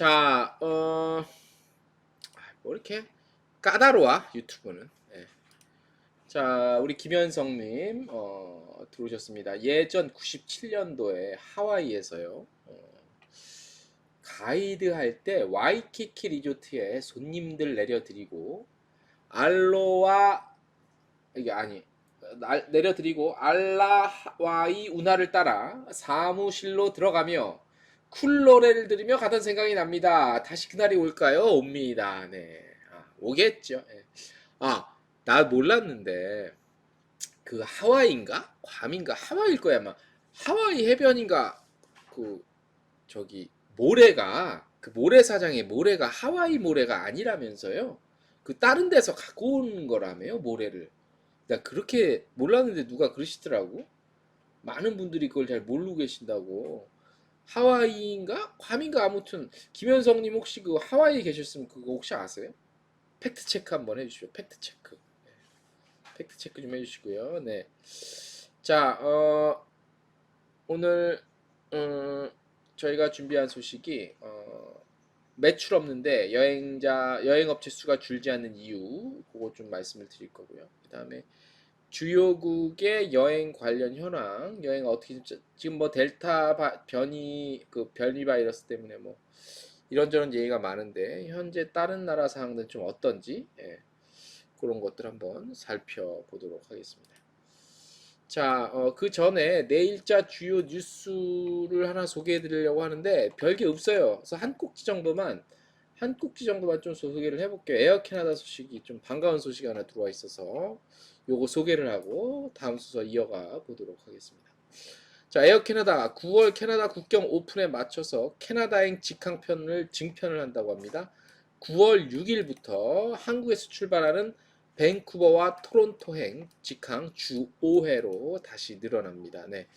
자, 뭐 이렇게 까다로워 유튜브는. 예. 자, 우리 김현성님 들어오셨습니다. 예전 97년도에 하와이에서요. 가이드 할 때 와이키키 리조트에 손님들 내려드리고 알로와 이게 아니 내려드리고 알라와이 운하를 따라 사무실로 들어가며 쿨노래를 들으며 가던 생각이 납니다. 다시 그날이 올까요? 옵니다. 네, 오겠죠. 예. 나 몰랐는데 그 하와이인가? 괌인가? 하와이일 거야 아마. 하와이 해변인가? 그 저기 모래가 그 모래사장의 모래가 하와이 모래가 아니라면서요? 그 다른 데서 갖고 온 거라며요, 모래를. 나 그렇게 몰랐는데 누가 그러시더라고. 많은 분들이 그걸 잘 모르고 계신다고. 하와이인가? 괌인가? 아무튼 김현성님 혹시 그 하와이에 계셨으면 그거 혹시 아세요? 팩트 체크 한번 해주시오. 팩트 체크. 팩트 체크 좀 해주시고요. 네. 자, 오늘 저희가 준비한 소식이 매출 없는데 여행업체 수가 줄지 않는 이유 그거 좀 말씀을 드릴 거고요. 그다음에 주요국의 여행 관련 현황, 여행 어떻게 지금 뭐 델타 변이 바이러스 때문에 뭐 이런저런 얘기가 많은데 현재 다른 나라 상황들은 좀 어떤지 그런 것들 한번 살펴보도록 하겠습니다. 자, 그 전에 내일자 주요 뉴스를 하나 소개해 드리려고 하는데 별게 없어요. 그래서 한 꼭지 정도만 좀 소개를 해볼게요. 에어 캐나다 소식이 좀 반가운 소식이 하나 들어와 있어서 요거 소개를 하고 다음 순서 이어가 보도록 하겠습니다. 자, 에어 캐나다 9월 캐나다 국경 오픈에 맞춰서 캐나다행 직항편을 증편을 한다고 합니다. 9월 6일부터 한국에서 출발하는 밴쿠버와 토론토행 직항 주 5회로 다시 늘어납니다. 네.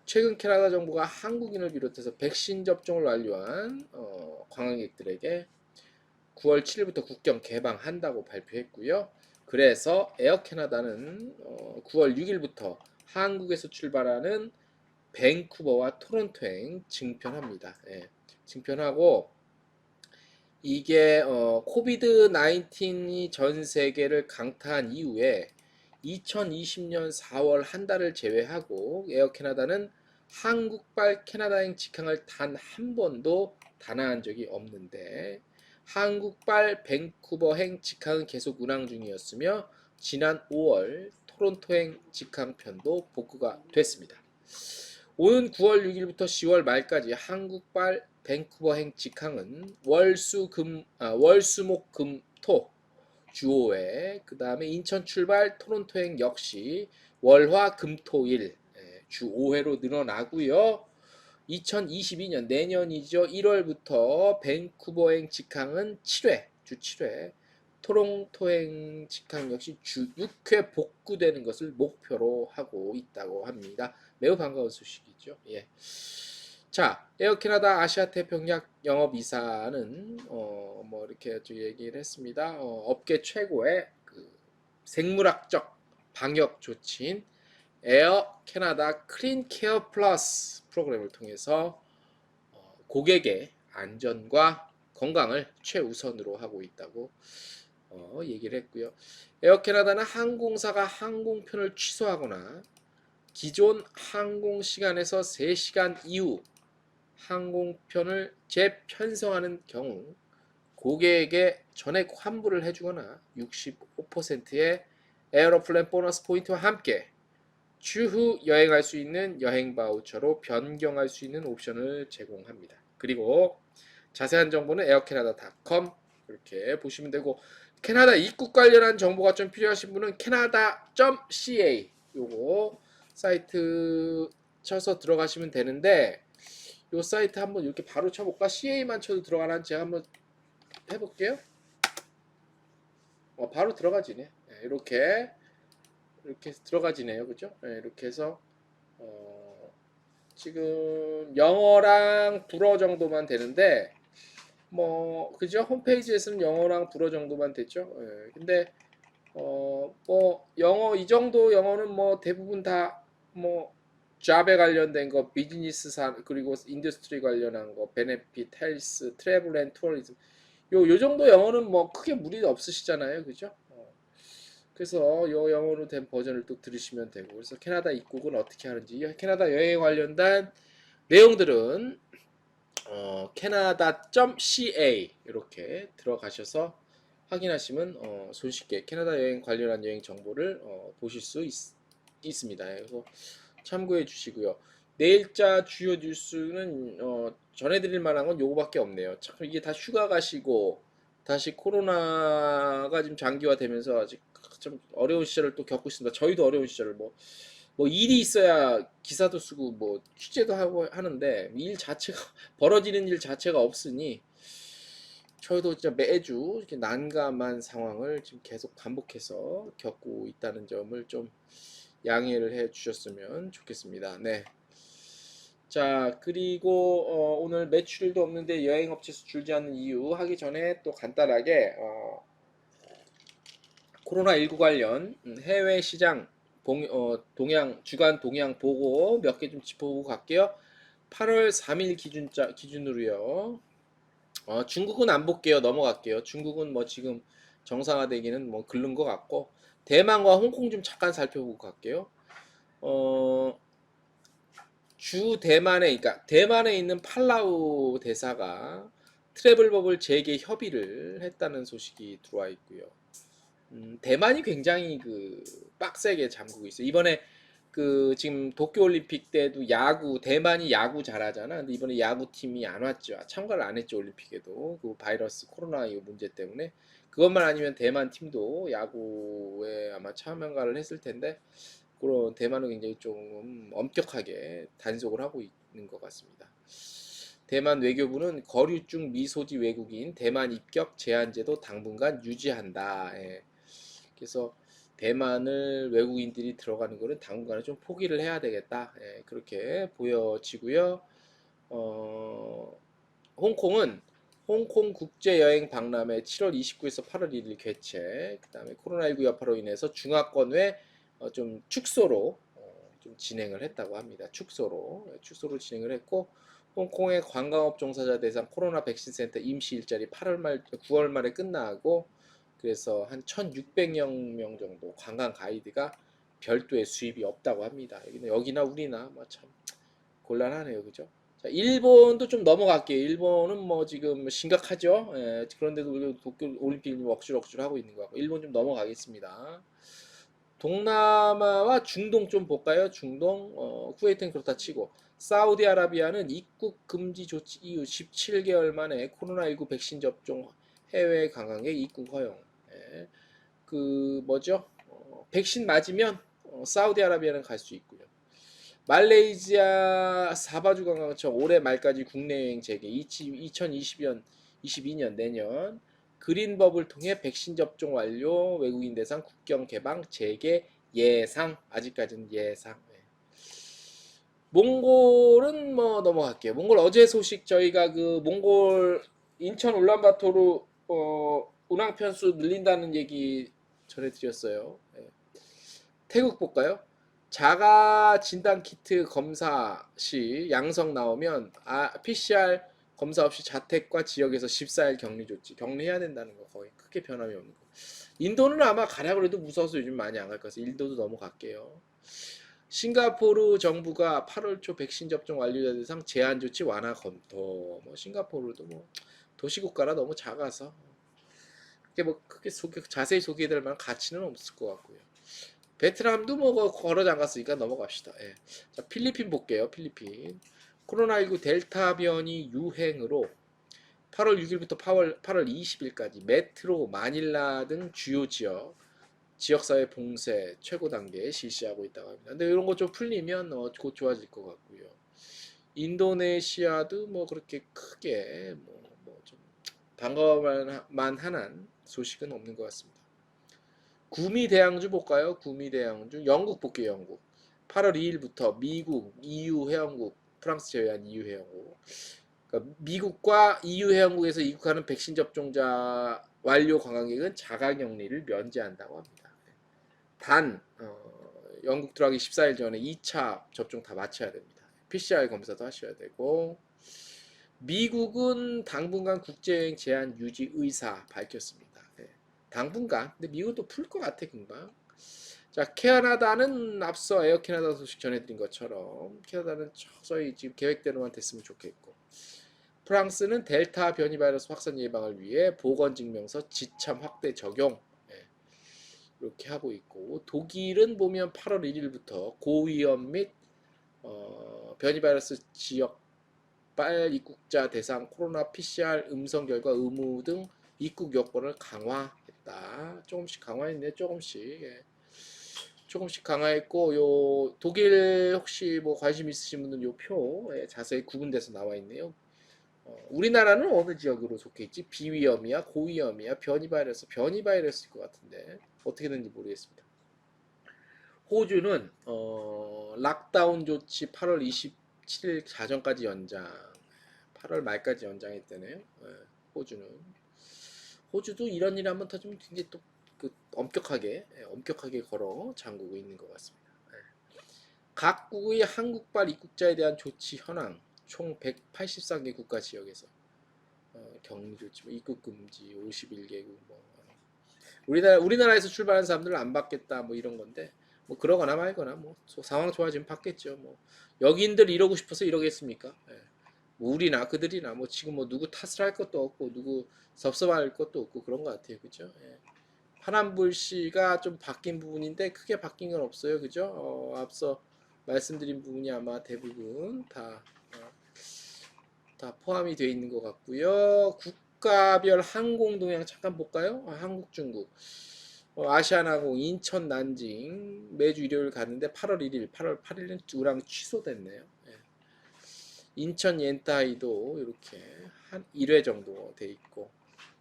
최근 캐나다 정부가 한국인을 비롯해서 백신 접종을 완료한 관광객들에게 9월 7일부터 국경 개방한다고 발표했고요. 그래서 에어 캐나다는 9월 6일부터 한국에서 출발하는 밴쿠버와 토론토행 증편합니다. 예, 증편하고 이게 코비드 19이 전 세계를 강타한 이후에 2020년 4월 한 달을 제외하고 에어 캐나다는 한국발 캐나다행 직항을 단 한 번도 단항한 적이 없는데 한국발 밴쿠버행 직항은 계속 운항 중이었으며 지난 5월 토론토행 직항편도 복구가 됐습니다. 오는 9월 6일부터 10월 말까지 한국발 밴쿠버행 직항은 월수목금토 주 5회, 그 다음에 인천 출발 토론토행 역시 월화금토일 주 5회로 늘어나고요. 2022년 내년이죠. 1월부터 밴쿠버행 직항은 7회, 주 7회, 토론토행 직항 역시 주 6회 복구되는 것을 목표로 하고 있다고 합니다. 매우 반가운 소식이죠. 예. 자, 에어 캐나다 아시아 태평양 영업 이사는 뭐 이렇게 얘기를 했습니다. 업계 최고의 그 생물학적 방역 조치인 에어 캐나다 클린 케어 플러스 프로그램을 통해서 고객의 안전과 건강을 최우선으로 하고 있다고 얘기를 했고요. 에어 캐나다는 항공사가 항공편을 취소하거나 기존 항공 시간에서 3시간 이후 항공편을 재편성하는 경우 고객에게 전액 환불을 해주거나 65%의 에어로플랜 보너스 포인트와 함께 추후 여행할 수 있는 여행 바우처로 변경할 수 있는 옵션을 제공합니다. 그리고 자세한 정보는 aircanada.com 이렇게 보시면 되고 캐나다 입국 관련한 정보가 좀 필요하신 분은 canada.ca 요거 사이트 쳐서 들어가시면 되는데 요 사이트 한번 이렇게 바로 쳐볼까? CA만 쳐도 들어가나 제가 한번 해볼게요. 바로 들어가지네. 이렇게 들어가지네요, 그죠? 이렇게 해서 지금 영어랑 불어 정도만 되는데 뭐 그죠? 홈페이지에서는 영어랑 불어 정도만 됐죠. 근데 뭐 영어 이 정도 영어는 뭐 대부분 다 뭐 잡에 관련된 거, 비즈니스 그리고 인더스트리 관련한 거, 베네핏, 헬스, 트래블 앤 투어리즘. 요 정도 영어는 뭐 크게 무리 없으시잖아요. 그죠? 그래서 요 영어로 된 버전을 또 들으시면 되고. 그래서 캐나다 입국은 어떻게 하는지, 캐나다 여행 관련된 내용들은 canada.ca 이렇게 들어가셔서 확인하시면 손쉽게 캐나다 여행 관련한 여행 정보를 보실 수 있습니다. 그래서 참고해 주시고요. 내일자 주요 뉴스는 전해드릴 만한 건 요거밖에 없네요. 참 이게 다 휴가 가시고 다시 코로나가 지금 장기화되면서 아직 좀 어려운 시절을 또 겪고 있습니다. 저희도 어려운 시절을 뭐 일이 있어야 기사도 쓰고 뭐 취재도 하고 하는데 일 자체가 벌어지는 일 자체가 없으니 저희도 진짜 매주 이렇게 난감한 상황을 지금 계속 반복해서 겪고 있다는 점을 좀 양해를 해 주셨으면 좋겠습니다. 네. 자, 그리고 오늘 매출도 없는데 여행업체수 줄지 않는 이유 하기 전에 또 간단하게 코로나19 관련 해외 시장 동향 주간 동향 보고 몇 개 좀 짚어보고 갈게요. 8월 3일 기준으로요. 중국은 안 볼게요. 넘어갈게요. 중국은 뭐 지금 정상화되기는 뭐 글른 것 같고 대만과 홍콩 좀 잠깐 살펴보고 갈게요. 주 대만에 그러니까 대만에 있는 팔라우 대사가 트래블 버블 재개 협의를 했다는 소식이 들어와 있고요. 대만이 굉장히 그 빡세게 잠그고 있어요. 이번에 그 지금 도쿄올림픽 때도 야구 대만이 야구 잘하잖아. 근데 이번에 야구팀이 안 왔죠. 참가를 안 했죠 올림픽에도 그 바이러스 코로나 이 문제 때문에. 그것만 아니면 대만 팀도 야구에 아마 참가를 했을 텐데 그런 대만은 굉장히 좀 엄격하게 단속을 하고 있는 것 같습니다. 대만 외교부는 거류 중 미소지 외국인 대만 입국 제한제도 당분간 유지한다. 예. 그래서 대만을 외국인들이 들어가는 거는 당분간은 좀 포기를 해야 되겠다. 예, 그렇게 보여지고요. 홍콩은 홍콩 국제여행 박람회 7월 29일에서 8월 1일 개최. 그다음에 코로나19 여파로 인해서 중화권 외 좀 축소로 좀 진행을 했다고 합니다. 축소로 진행을 했고 홍콩의 관광업 종사자 대상 코로나 백신 센터 임시 일자리 8월 말 9월 말에 끝나고 그래서 한 1,600여 명 정도 관광 가이드가 별도의 수입이 없다고 합니다. 여기나 우리나 뭐 참 곤란하네요, 그죠? 자, 일본도 좀 넘어갈게요. 일본은 뭐 지금 심각하죠. 예, 그런데도 도쿄 올림픽 억지로 하고 있는 거 같고 일본 좀 넘어가겠습니다. 동남아와 중동 좀 볼까요? 중동, 쿠웨이트는 그렇다 치고 사우디아라비아는 입국 금지 조치 이후 17개월 만에 코로나19 백신 접종 해외 관광객 입국 허용. 예. 그 뭐죠? 백신 맞으면 사우디아라비아는 갈 수 있고요. 말레이시아 사바주 관광청 올해 말까지 국내 여행 재개 2022년 내년 그린버블 통해 백신 접종 완료 외국인 대상 국경 개방 재개 예상 아직까지는 예상. 네. 몽골은 뭐 넘어갈게요. 몽골 어제 소식 저희가 그 몽골 인천 울란바토르 운항 편수 늘린다는 얘기 전해드렸어요. 네. 태국 볼까요? 자가 진단 키트 검사 시 양성 나오면 PCR 검사 없이 자택과 지역에서 14일 격리 조치. 격리해야 된다는 거 거의 크게 변함이 없는 거. 인도는 아마 가라 그래도 무서워서 요즘 많이 안 갈 것 같아서 인도도 넘어갈게요. 싱가포르 정부가 8월 초 백신 접종 완료자 대상 제한 조치 완화 검토. 뭐 싱가포르도 뭐 도시국가라 너무 작아서 그게 뭐 크게 자세히 소개해드릴 만한 가치는 없을 것 같고요. 베트남도 뭐 걸어 잠갔으니까 넘어갑시다. 예. 자, 필리핀 볼게요. 필리핀. 코로나19 델타 변이 유행으로 8월 6일부터 8월 20일까지 메트로, 마닐라 등 주요 지역사회 봉쇄 최고 단계에 실시하고 있다고 합니다. 근데 이런 거 좀 풀리면 곧 좋아질 것 같고요. 인도네시아도 뭐 그렇게 크게 뭐좀 반가워만 하는 소식은 없는 것 같습니다. 구미 대양주 볼까요? 구미 대양주. 영국 볼게요. 영국. 8월 2일부터 미국, EU 회원국, 프랑스 제외한 EU 회원국. 그러니까 미국과 EU 회원국에서 입국하는 백신 접종자 완료 관광객은 자가격리를 면제한다고 합니다. 단 영국 들어가기 14일 전에 2차 접종 다 마쳐야 됩니다. PCR 검사도 하셔야 되고 미국은 당분간 국제여행 제한 유지 의사 밝혔습니다. 네. 당분간. 근데 미국도 풀 것 같아 금방. 자, 캐나다는 앞서 에어 캐나다 소식 전해드린 것처럼 캐나다는 서서히 지금 계획대로만 됐으면 좋겠고 프랑스는 델타 변이 바이러스 확산 예방을 위해 보건증명서 지참 확대 적용 이렇게 하고 있고 독일은 보면 8월 1일부터 고위험 및 변이 바이러스 지역 빨 입국자 대상 코로나 PCR 음성 결과 의무 등 입국 요건을 강화했다. 조금씩 강화했네. 조금씩 강화했고 요 독일 혹시 뭐 관심 있으신 분들은 요 표 자세히 구분돼서 나와 있네요. 우리나라는 어느 지역으로 속해 있지? 비위험이야, 고위험이야, 변이 바이러스일 것 같은데 어떻게 되는지 모르겠습니다. 호주는 락다운 조치 8월 27일 자정까지 연장, 8월 말까지 연장했다네요. 호주도 이런 일이 한번 터지면 굉장히 또 그 엄격하게 걸어 잠그고 있는 것 같습니다. 각국의 한국발 입국자에 대한 조치 현황 총 183개 국가 지역에서 격리 조치, 입국 금지 51개국 우리나라에서 출발한 사람들은 안 받겠다 뭐 이런 건데 뭐 그러거나 말거나 뭐 상황 좋아지면 받겠죠. 뭐 여기인들 이러고 싶어서 이러겠습니까? 뭐 우리나 그들이나 뭐 지금 뭐 누구 탓을 할 것도 없고 누구 섭섭할 것도 없고 그런 것 같아요. 그죠? 파란불씨가 좀 바뀐 부분인데 크게 바뀐 건 없어요. 그죠? 앞서 말씀드린 부분이 아마 대부분 다 포함이 되어 있는 것 같고요. 국가별 항공 동향 잠깐 볼까요? 한국, 중국. 아시아나항공 인천 난징 매주 일요일 가는데 8월 1일, 8월 8일은 우랑 취소됐네요. 인천 옌타이도 이렇게 한 1회 정도 돼 있고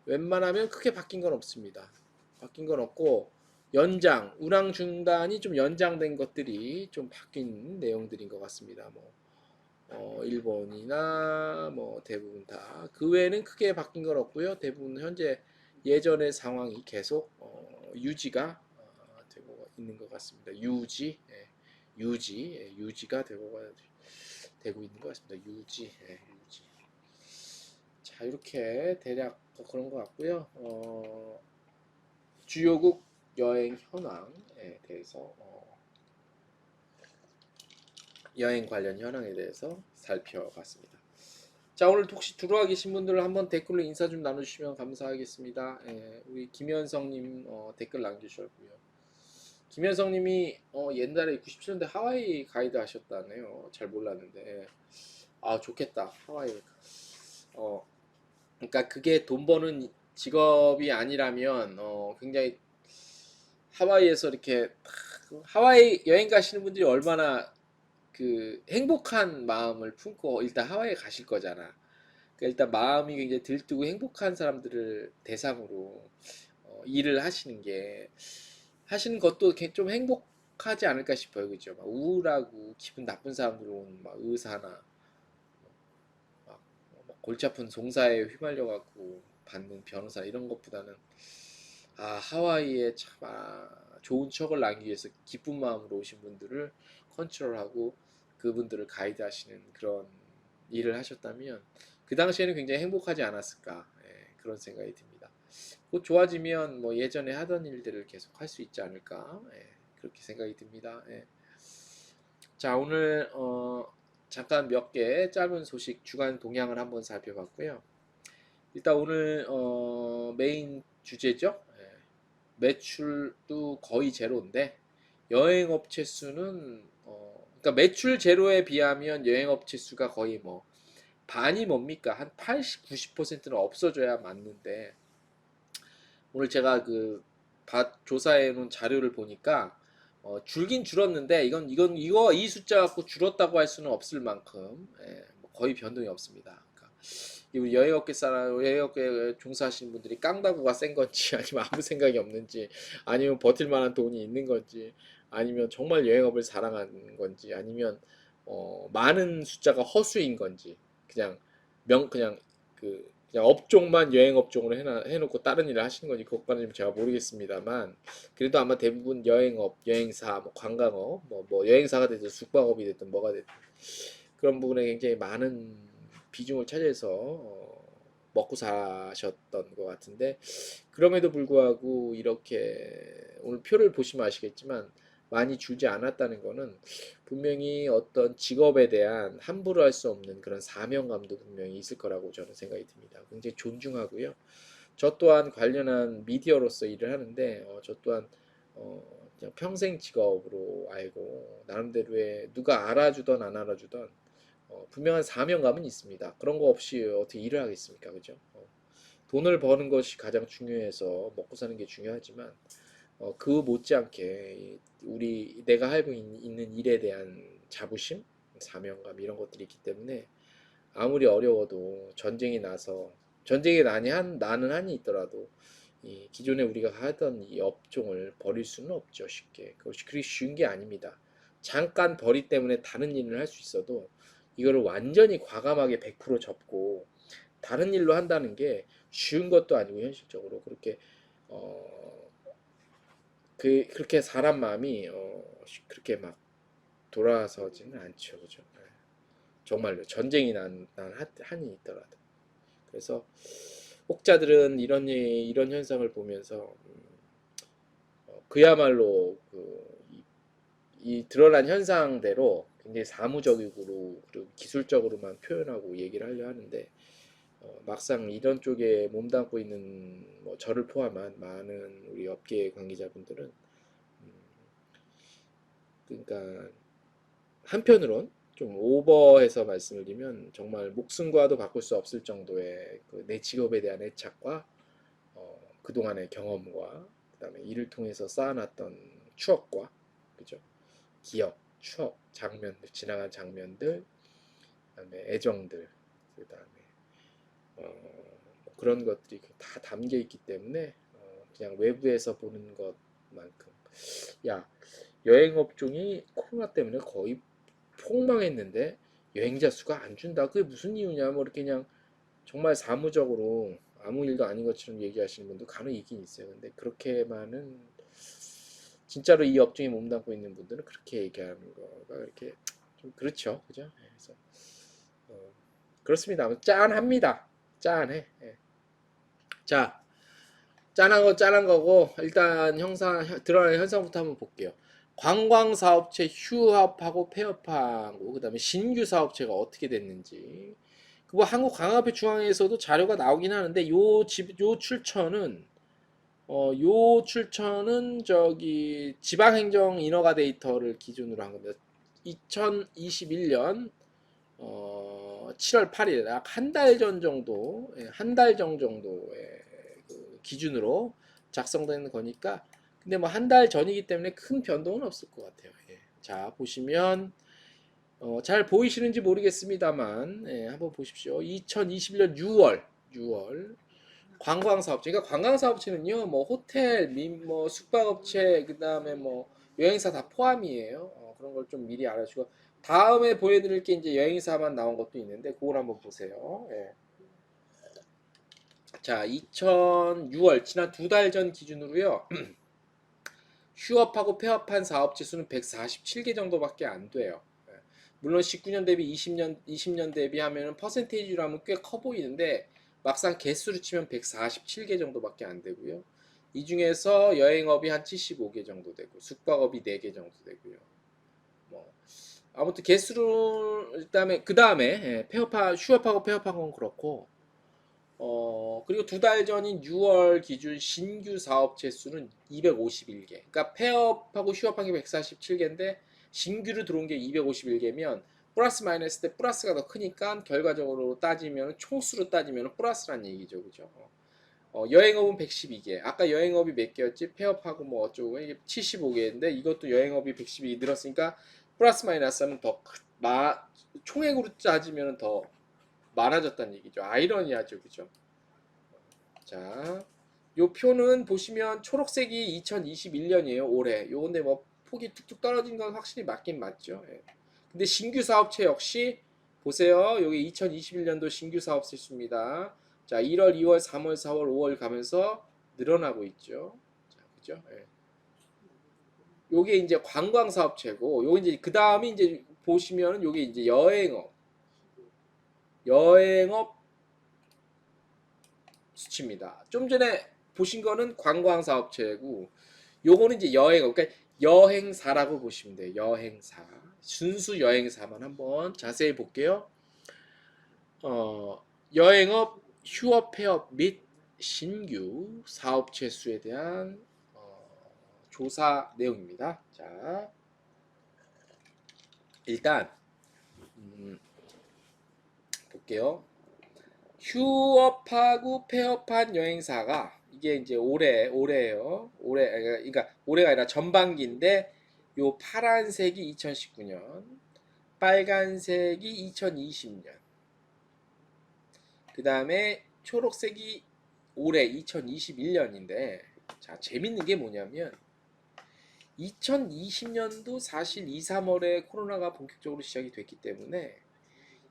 웬만하면 크게 바뀐 건 없습니다. 바뀐 건 없고 연장, 운항 중단이 좀 연장된 것들이 좀 바뀐 내용들인 것 같습니다. 일본이나 뭐 대부분 다 그 외에는 크게 바뀐 건 없고요. 대부분 현재 예전의 상황이 계속 유지가 되고 있는 것 같습니다. 유지가 되고 있는 것 같습니다. 유지. 자, 이렇게 대략 그런 것 같고요. 주요국 여행 현황에 대해서 여행 관련 현황에 대해서 살펴봤습니다. 자, 오늘 혹시 들어와 계신 분들 한번 댓글로 인사 좀 나눠주시면 감사하겠습니다. 우리 김현성님 댓글 남겨주셨고요. 김현성님이 옛날에 97년대 하와이 가이드 하셨다네요. 잘 몰랐는데 좋겠다 하와이. 그러니까 그게 돈 버는 직업이 아니라면 굉장히 하와이에서 이렇게 하와이 여행 가시는 분들이 얼마나 그 행복한 마음을 품고 일단 하와이에 가실 거잖아. 그러니까 일단 마음이 굉장히 들뜨고 행복한 사람들을 대상으로 일을 하시는 것도 좀 행복하지 않을까 싶어요. 그죠? 막 우울하고 기분 나쁜 사람들 오는 막 의사나 막 골치 아픈 송사에 휘말려 갖고 받는 변호사 이런 것보다는 하와이에 참 좋은 추억을 남기기 위해서 기쁜 마음으로 오신 분들을 컨트롤하고 그분들을 가이드하시는 그런 일을 하셨다면 그 당시에는 굉장히 행복하지 않았을까 그런 생각이 듭니다. 곧 좋아지면 뭐 예전에 하던 일들을 계속 할 수 있지 않을까 그렇게 생각이 듭니다. 자, 오늘 잠깐 몇 개 짧은 소식 주간 동향을 한번 살펴봤고요. 일단 오늘 메인 주제죠. 매출도 거의 제로인데 여행업체 수는 그러니까 매출 제로에 비하면 여행업체 수가 거의 뭐 반이 뭡니까? 한 80, 90%는 없어져야 맞는데 오늘 제가 조사해 놓은 자료를 보니까 줄긴 줄었는데 이 숫자 갖고 줄었다고 할 수는 없을 만큼 뭐 거의 변동이 없습니다. 그러니까 여행업계 종사하시는 분들이 깡다구가 센 건지 아니면 아무 생각이 없는지 아니면 버틸 만한 돈이 있는 건지 아니면 정말 여행업을 사랑하는 건지 아니면 많은 숫자가 허수인 건지 그냥 그냥 업종만 여행 업종으로 해놓고 다른 일을 하시는 건지 그것까지는 제가 모르겠습니다만 그래도 아마 대부분 여행업, 여행사, 뭐 관광업, 뭐 여행사가 됐든 숙박업이 됐든 뭐가 됐든 그런 부분에 굉장히 많은 비중을 차지해서 먹고 사셨던 것 같은데 그럼에도 불구하고 이렇게 오늘 표를 보시면 아시겠지만 많이 줄지 않았다는 거는 분명히 어떤 직업에 대한 함부로 할 수 없는 그런 사명감도 분명히 있을 거라고 저는 생각이 듭니다. 굉장히 존중하고요. 저 또한 관련한 미디어로서 일을 하는데 저 또한 그냥 평생 직업으로 알고 나름대로의 누가 알아주던 안 알아주던 분명한 사명감은 있습니다. 그런 거 없이 어떻게 일을 하겠습니까? 그죠? 돈을 버는 것이 가장 중요해서 먹고 사는 게 중요하지만 그 못지않게 우리 내가 하고 있는 일에 대한 자부심, 사명감 이런 것들이 있기 때문에 아무리 어려워도 전쟁이 나는 한이 있더라도 이 기존에 우리가 하던 이 업종을 버릴 수는 없죠 쉽게. 그것이 그리 쉬운 게 아닙니다. 잠깐 버리 때문에 다른 일을 할 수 있어도 이거를 완전히 과감하게 100% 접고 다른 일로 한다는 게 쉬운 것도 아니고 현실적으로 그렇게 어, 그렇게 사람 마음이 그렇게 막 돌아서지는 않죠, 그죠? 네. 정말로 전쟁이 난 한이 있더라도. 그래서 혹자들은 이런 현상을 보면서 그야말로 이 드러난 현상대로 굉장히 사무적이고 그리고 기술적으로만 표현하고 얘기를 하려 하는데 막상 이런 쪽에 몸담고 있는 뭐 저를 포함한 많은 우리 업계 관계자분들은 그러니까 한편으론 좀 오버해서 말씀을 드리면 정말 목숨과도 바꿀 수 없을 정도의 그내 직업에 대한 애착과 그동안의 경험과 그다음에 이를 통해서 쌓아놨던 추억과 그죠? 기억, 추억, 장면들, 지나간 장면들, 그다음에 애정들, 그다음에 뭐 그런 것들이 다 담겨 있기 때문에 그냥 외부에서 보는 것만큼 야 여행 업종이 코로나 때문에 거의 폭망했는데 여행자 수가 안 준다. 그게 무슨 이유냐? 뭐 이렇게 그냥 정말 사무적으로 아무 일도 아닌 것처럼 얘기하시는 분도 간혹 있긴 있어요. 근데 그렇게만은 진짜로 이 업종에 몸담고 있는 분들은 그렇게 얘기하는 거가 이렇게 좀 그렇죠, 그죠? 예, 그래서 어, 그렇습니다. 짠합니다. 짠해. 예. 자, 짠한 거고 일단 드러나는 현상부터 한번 볼게요. 관광 사업체 휴업하고 폐업하고 그다음에 신규 사업체가 어떻게 됐는지. 그거 한국관광협회중앙회에서도 자료가 나오긴 하는데 요 출처는 요 출처는 저기 지방행정 인허가 데이터를 기준으로 한 겁니다. 2021년 7월 8일 약 한 달 전 정도, 한 달 전 정도의 그 기준으로 작성되는 거니까 근데 뭐 한 달 전이기 때문에 큰 변동은 없을 것 같아요. 예. 자 보시면 잘 보이시는지 모르겠습니다만 한번 보십시오. 2021년 6월 관광사업체. 그러니까 관광사업체는요, 뭐 호텔, 뭐 숙박업체, 그 다음에 뭐 여행사 다 포함이에요. 그런 걸 좀 미리 알아주고 다음에 보여드릴 게 이제 여행사만 나온 것도 있는데 그걸 한번 보세요. 예. 자, 2006월 지난 두 달 전 기준으로요. 휴업하고 폐업한 사업체 수는 147개 정도밖에 안 돼요. 예. 물론 19년 대비 20년 대비하면 퍼센테이지로 하면 꽤 커 보이는데 막상 개수로 치면 147개 정도밖에 안 되고요. 이 중에서 여행업이 한 75개 정도 되고 숙박업이 4개 정도 되고요. 뭐 아무튼 개수로 그다음에 휴업하고 폐업한 건 그렇고 그리고 두 달 전인 6월 기준 신규 사업체 수는 251개. 그러니까 폐업하고 휴업한 게 147개인데 신규로 들어온 게 251개면 플러스 마이너스 때 플러스가 더 크니까 결과적으로 따지면 총수로 따지면 플러스란 얘기죠. 그죠? 여행업은 112개. 아까 여행업이 몇 개였지? 폐업하고 뭐 어쩌고 이게 75개인데 이것도 여행업이 112개 늘었으니까 플러스 마이너스 하면 총액으로 따지면 더 많아졌다는 얘기죠. 아이러니하죠. 그죠? 자, 요 표는 보시면 초록색이 2021년이에요. 올해. 요건데 뭐 폭이 툭툭 떨어진 건 확실히 맞긴 맞죠. 예. 근데 신규 사업체 역시 보세요. 여기 2021년도 신규 사업체 수입니다. 자, 1월, 2월, 3월, 4월, 5월 가면서 늘어나고 있죠. 자, 그죠? 예. 요게 이제 관광 사업체고, 요 이제 그 다음에 이제 보시면은 요게 이제 여행업 수치입니다. 좀 전에 보신 거는 관광 사업체고, 요거는 이제 여행업, 그러니까 여행사라고 보시면 돼요. 여행사. 순수 여행사만 한번 자세히 볼게요. 어, 여행업, 휴업, 폐업 및 신규 사업체 수에 대한 조사 내용입니다. 자, 일단 볼게요. 휴업하고 폐업한 여행사가 이게 이제 올해예요. 그러니까 올해가 아니라 전반기인데 요 파란색이 2019년, 빨간색이 2020년, 그 다음에 초록색이 올해 2021년인데, 자, 재밌는 게 뭐냐면 2020년도 사실 2, 3월에 코로나가 본격적으로 시작이 됐기 때문에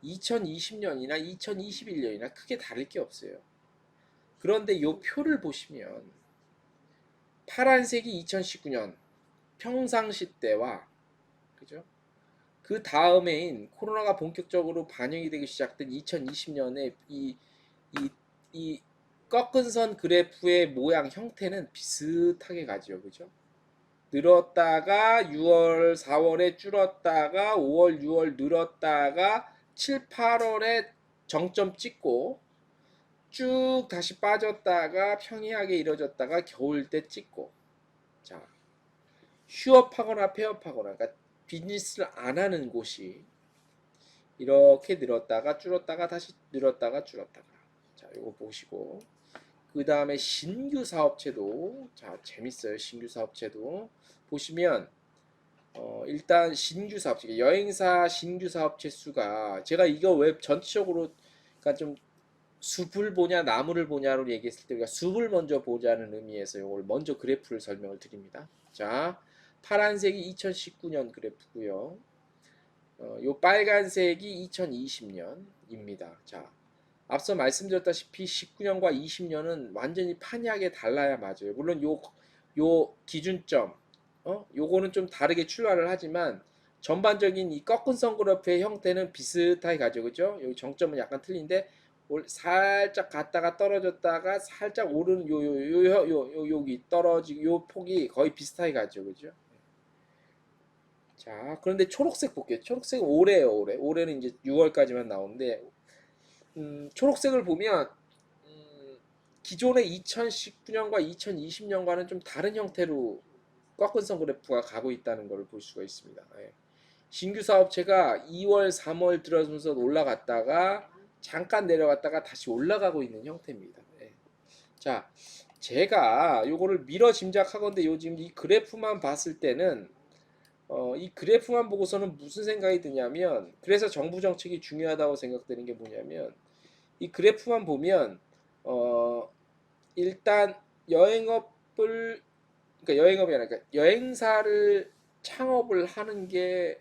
2020년이나 2021년이나 크게 다를 게 없어요. 그런데 이 표를 보시면 파란색이 2019년 평상시 때와, 그죠? 그 다음에인 코로나가 본격적으로 반영이 되기 시작된 2020년에 이 꺾은 선 그래프의 모양 형태는 비슷하게 가죠, 그죠? 늘었다가 6월, 4월에 줄었다가 5월, 6월 늘었다가 7, 8월에 정점 찍고 쭉 다시 빠졌다가 평이하게 이뤄졌다가 겨울 때 찍고, 자, 휴업하거나 폐업하거나, 그러니까 비즈니스를 안 하는 곳이 이렇게 늘었다가 줄었다가 다시 늘었다가 줄었다가, 자, 이거 보시고, 그 다음에 신규 사업체도, 자, 재밌어요. 신규 사업체도 보시면 일단 신규 사업체, 여행사 신규 사업체 수가, 제가 이거 왜 전체적으로, 그러니까 좀 숲을 보냐 나무를 보냐로 얘기했을 때 우리가 숲을 먼저 보자는 의미에서 이걸 먼저 그래프를 설명을 드립니다. 자, 파란색이 2019년 그래프고요. 요 빨간색이 2020년입니다. 자, 앞서 말씀드렸다시피 19년과 20년은 완전히 판이하게 달라야 맞아요. 물론 요 기준점, 요거는 좀 다르게 출발을 하지만 전반적인 이 꺾은 선 그래프의 형태는 비슷하게 가죠. 그죠? 여기 정점은 약간 틀린데 살짝 갔다가 떨어졌다가 살짝 오르는 여기 떨어지고 요 폭이 거의 비슷하게 가죠. 그죠? 자, 그런데 초록색 볼게요. 초록색은 올해예요, 올해. 올해는 이제 6월까지만 나오는데, 초록색을 보면, 기존의 2019년과 2020년과는 좀 다른 형태로 꺾은선 그래프가 가고 있다는 것을 볼 수가 있습니다. 예. 신규 사업체가 2월, 3월 들어서면서 올라갔다가 잠깐 내려갔다가 다시 올라가고 있는 형태입니다. 예. 자, 제가 요거를 미러 짐작하건데 요즘 이 그래프만 봤을 때는 이 그래프만 보고서는 무슨 생각이 드냐면, 그래서 정부 정책이 중요하다고 생각되는 게 뭐냐면, 이 그래프만 보면 어, 일단 여행업을, 그러니까 여행업이 아니라 그러니까 여행사를 창업을 하는 게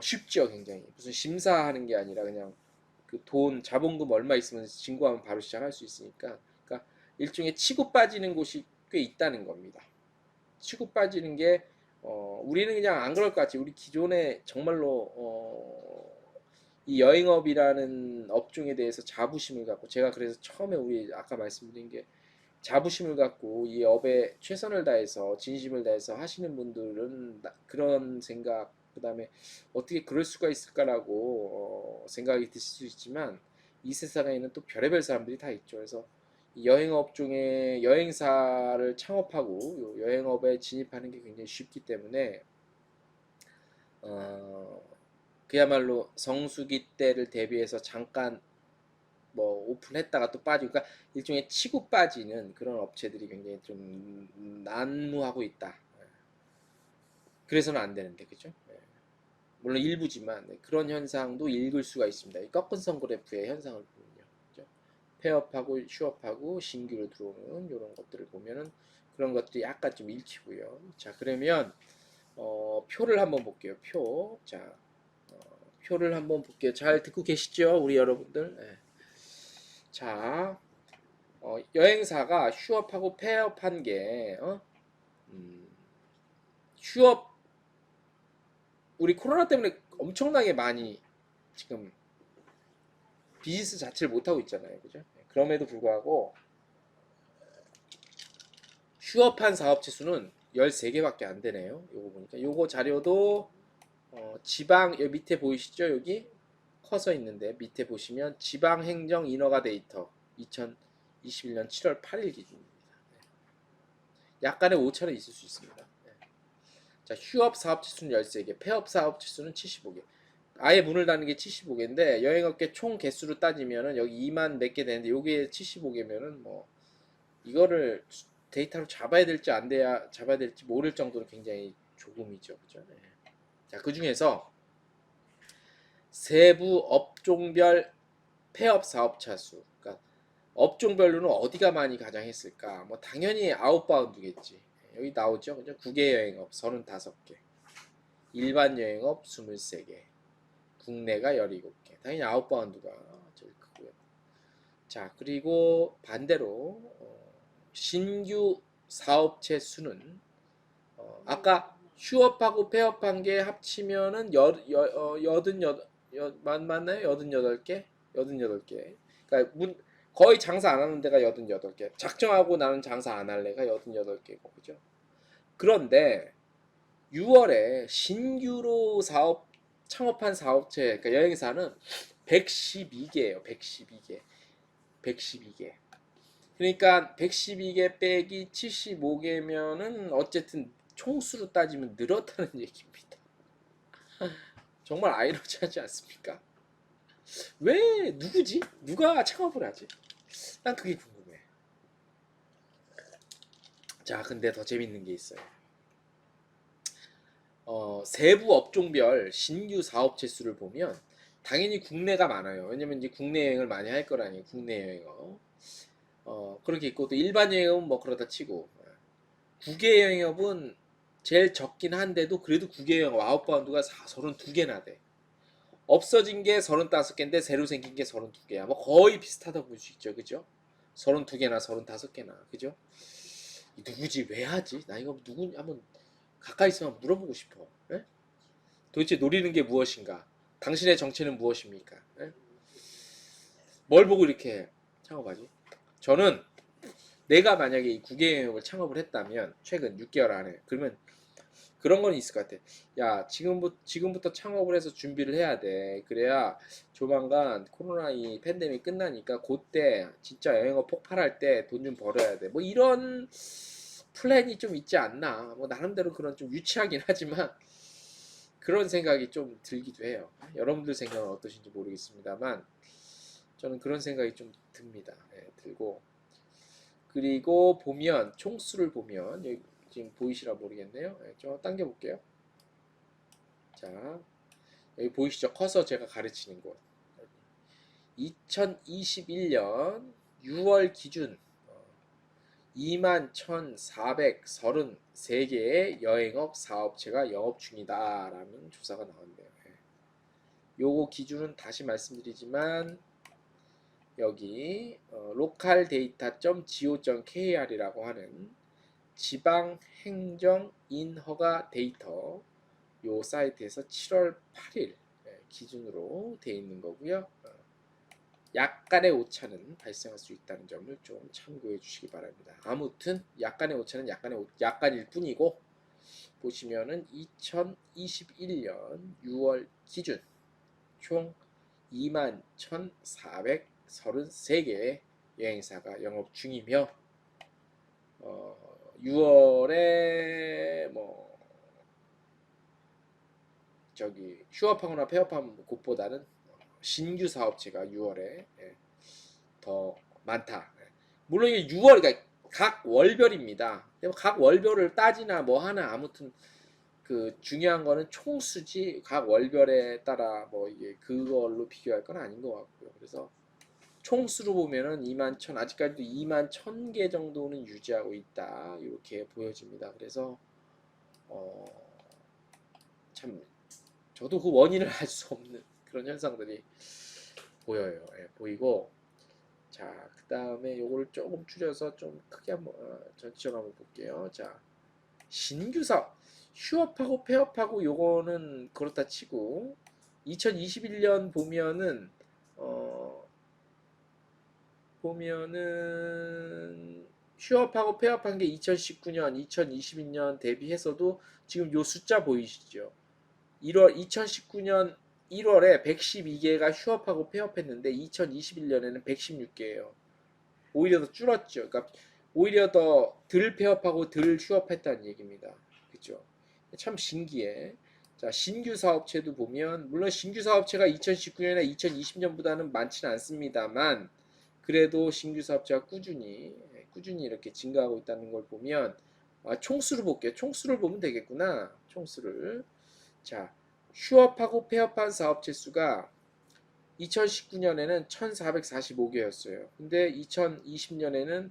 쉽죠. 굉장히 무슨 심사하는 게 아니라 그냥 그 돈 자본금 얼마 있으면 신고하면 바로 시작할 수 있으니까, 그러니까 일종의 치고 빠지는 곳이 꽤 있다는 겁니다. 치고 빠지는 게 우리는 그냥 안 그럴 것 같지. 우리 기존에 정말로 이 여행업이라는 업종에 대해서 자부심을 갖고, 제가 그래서 처음에 우리 아까 말씀드린 게 자부심을 갖고 이 업에 최선을 다해서 진심을 다해서 하시는 분들은 그런 생각, 그 다음에 어떻게 그럴 수가 있을까라고 생각이 드실 수 있지만, 이 세상에는 또 별의별 사람들이 다 있죠. 그래서 여행업 중에 여행사를 창업하고 여행업에 진입하는 게 굉장히 쉽기 때문에 어, 그야말로 성수기 때를 대비해서 잠깐 뭐 오픈했다가 또 빠지고, 그러니까 일종의 치고 빠지는 그런 업체들이 굉장히 좀 난무하고 있다. 그래서는 안 되는데, 그죠? 물론 일부지만 그런 현상도 읽을 수가 있습니다. 이 꺾은 선 그래프의 현상을 보면요, 그죠? 폐업하고 휴업하고 신규로 들어오는 이런 것들을 보면은 그런 것들이 약간 좀 읽히고요. 자, 그러면 표를 한번 볼게요. 표. 자, 표를 한번 볼게요. 잘 듣고 계시죠, 우리 여러분들? 네. 자, 여행사가 휴업하고 폐업한 게 휴업 우리 코로나 때문에 엄청나게 많이 지금 비즈니스 자체를 못 하고 있잖아요, 그죠? 그럼에도 불구하고 휴업한 사업체 수는 13개밖에 안 되네요. 요거 보니까 요거 자료도 지방 여기 밑에 보이시죠? 여기 커서 있는데 밑에 보시면 지방행정 인허가 데이터 2021년 7월 8일 기준입니다. 약간의 오차는 있을 수 있습니다. 자, 휴업 사업체 수는 13개, 폐업 사업체 수는 75개. 아예 문을 닫는 게 75개인데 여행업계 총 개수로 따지면은 여기 2만 몇 개 되는데 요게 75개면은 뭐 이거를 데이터로 잡아야 될지 안 돼야 잡아야 될지 모를 정도로 굉장히 조금이죠. 그죠? 네. 자, 그 중에서 세부 업종별 폐업 사업차 수. 그러니까 업종별로는 어디가 많이 가장 했을까? 뭐 당연히 아웃바운드겠지. 여기 나오죠. 그죠? 국외 여행업 35개. 일반 여행업 23개. 국내가 17개. 당연히 아웃바운드가 제일 크고요. 자, 그리고 반대로 신규 사업체 수는 아까 휴업하고 폐업한 게 합치면은 맞나요? 88개? 88개. 그러니까 거의 장사 안 하는 데가 88개. 작정하고 나는 장사 안 할래가 88개고, 그죠? 그런데 6월에 신규로 창업한 사업체, 그러니까 여행사는 112개예요. 112개. 112개. 그러니까 112개 빼기 75개면은 어쨌든 총수로 따지면 늘었다는 얘기입니다. 정말 아이러니하지 않습니까? 왜 누구지? 누가 창업을 하지? 난 그게 궁금해. 자, 근데 더 재밌는 게 있어요. 세부 업종별 신규 사업체 수를 보면 당연히 국내가 많아요. 왜냐면 이제 국내 여행을 많이 할 거라니 국내 여행업. 그렇게 있고 또 일반 여행업은 뭐 그러다 치고 국외 여행업은 제일 적긴 한데도 그래도 국외 여행업 아웃바운드가 32개나 돼. 없어진 게 35개인데 새로 생긴 게 32개야. 뭐 거의 비슷하다고 볼 수 있죠. 그죠? 32개나 35개나. 그죠? 누구지? 왜 하지? 나 이거 누구냐 한번 가까이 있으면 물어보고 싶어. 에? 도대체 노리는 게 무엇인가? 당신의 정체는 무엇입니까? 에? 뭘 보고 이렇게 창업하지? 저는 내가 만약에 이 국외여행을 창업을 했다면 최근 6개월 안에 그러면 그런 건 있을 것 같아. 야, 지금부터 창업을 해서 준비를 해야 돼. 그래야 조만간 코로나 이 팬데믹 끝나니까 그때 진짜 여행업 폭발할 때 돈 좀 벌어야 돼. 뭐 이런 플랜이 좀 있지 않나. 뭐 나름대로 그런 좀 유치하긴 하지만 그런 생각이 좀 들기도 해요. 여러분들 생각은 어떠신지 모르겠습니다만 저는 그런 생각이 좀 듭니다. 예, 들고 그리고 보면 총수를 보면 여기 지금 보이시라 모르겠네요. 예, 좀 당겨 볼게요. 자, 여기 보이시죠? 커서 제가 가르치는 곳. 2021년 6월 기준 21,433개의 여행업 사업체가 영업 중이다라는 조사가 나왔네요. 예. 요거 기준은 다시 말씀드리지만 여기 localdata.go.kr이라고 하는 지방행정인허가 데이터 요 사이트에서 7월 8일 기준으로 되어 있는 거고요. 약간의 오차는 발생할 수 있다는 점을 좀 참고해 주시기 바랍니다. 아무튼 약간의 오차는 약간일 뿐이고 보시면은 2021년 6월 기준 총 21,433개의 여행사가 영업 중이며 6월에 뭐 저기 휴업하거나 폐업한 곳보다는 신규 사업체가 6월에 더 많다. 물론 이게 6월 그러니까 각 월별입니다. 각 월별을 따지나 뭐 하나 아무튼 그 중요한 거는 총수지 각 월별에 따라 뭐 이게 그걸로 비교할 건 아닌 것 같고요. 그래서 총수로 보면은 2만 천 아직까지도 2만 1,000개 정도는 유지하고 있다 이렇게 보여집니다. 그래서 참 저도 그 원인을 알 수 없는 그런 현상들이 보여요. 예, 보이고 자, 그 다음에 요거를 조금 줄여서 좀 크게 한번 전체적으로 한번 볼게요. 자, 신규 사업 휴업하고 폐업하고 요거는 그렇다 치고 2021년 보면은 휴업하고 폐업한 게 2019년, 2022년 대비해서도 지금 요 숫자 보이시죠? 2019년 1월에 112개가 휴업하고 폐업했는데 2021년에는 116개예요. 오히려 더 줄었죠. 그러니까 오히려 더 덜 폐업하고 덜 휴업했다는 얘기입니다. 그죠? 참 신기해. 자, 신규 사업체도 보면 물론 신규 사업체가 2019년이나 2020년보다는 많지는 않습니다만 그래도 신규 사업체가 꾸준히 이렇게 증가하고 있다는 걸 보면 총수를 볼게요. 총수를 보면 되겠구나. 총수를. 자, 휴업하고 폐업한 사업체 수가 2019년에는 1445개였어요. 근데 2020년에는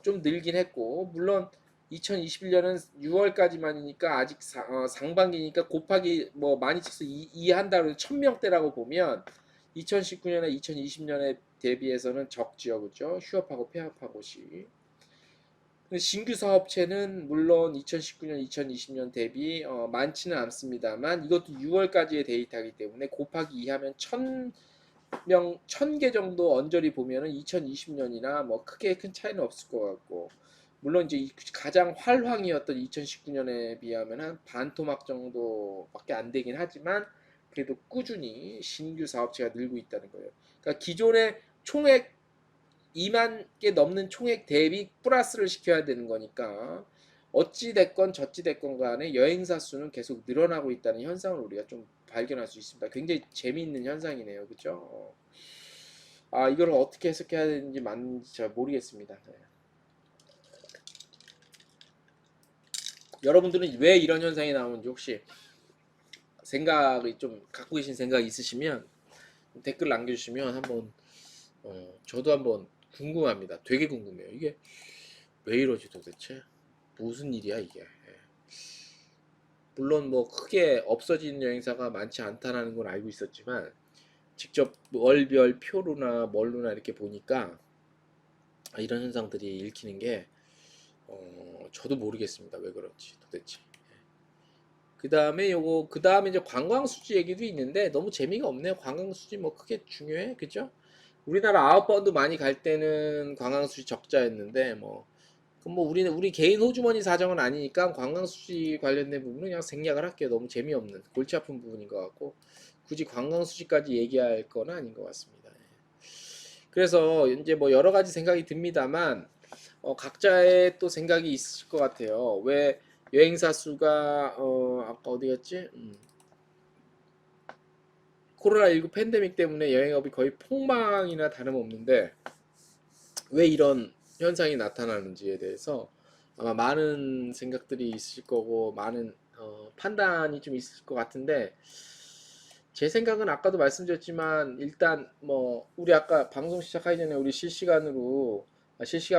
좀 늘긴 했고 물론 2021년은 6월까지만이니까 아직 상반기니까 곱하기 뭐 많이 쳐서 2 한다고 1000명대라고 보면 2019년에 2020년에 대비해서는 적지요. 그죠? 휴업하고 폐업하고시. 신규 사업체는 물론 2019년, 2020년 대비 많지는 않습니다만 이것도 6월까지의 데이터이기 때문에 곱하기 2 하면 1000개 정도 언저리 보면은 2020년이나 뭐 크게 큰 차이는 없을 것 같고 물론 이제 가장 활황이었던 2019년에 비하면 한 반토막 정도밖에 안 되긴 하지만 그래도 꾸준히 신규 사업체가 늘고 있다는 거예요. 그러니까 기존의 총액 2만 개 넘는 총액 대비 플러스를 시켜야 되는 거니까 어찌 됐건 저찌 됐건 간에 여행사 수는 계속 늘어나고 있다는 현상을 우리가 좀 발견할 수 있습니다. 굉장히 재미있는 현상이네요. 그죠? 이걸 어떻게 해석해야 되는지 맞는지 잘 모르겠습니다. 네. 여러분들은 왜 이런 현상이 나오는지 혹시 생각이 좀 갖고 계신 생각이 있으시면 댓글 남겨주시면 한번 저도 한번 궁금합니다. 되게 궁금해요. 이게 왜 이러지 도대체? 무슨 일이야 이게? 예. 물론 뭐 크게 없어지는 여행사가 많지 않다는 건 알고 있었지만 직접 월별 표로나 뭘로나 이렇게 보니까 이런 현상들이 읽히는 게 저도 모르겠습니다. 왜 그런지 도대체. 그 다음에 이제 관광 수지 얘기도 있는데 너무 재미가 없네요. 관광 수지 뭐 크게 중요해, 그죠? 우리나라 아웃바운드 많이 갈 때는 관광 수지 적자였는데 뭐 그럼 뭐 우리 개인 호주머니 사정은 아니니까 관광 수지 관련된 부분은 그냥 생략을 할게요. 너무 재미없는 골치 아픈 부분인 것 같고 굳이 관광 수지까지 얘기할 건 아닌 것 같습니다. 그래서 이제 뭐 여러 가지 생각이 듭니다만 각자의 또 생각이 있으실 것 같아요. 왜 여행사 수가 아까 어디 갔지? 코로나19 팬데믹 때문에 여행업이 거의 폭망이나 다름없는데 왜 이런 현상이 나타나는지에 대해서 아마 많은 생각들이 있으실 거고 많은 판단이 좀 있을 것 같은데 제 생각은 아까도 말씀드렸지만 일단 뭐 우리 아까 방송 시작하기 전에 우리 실시간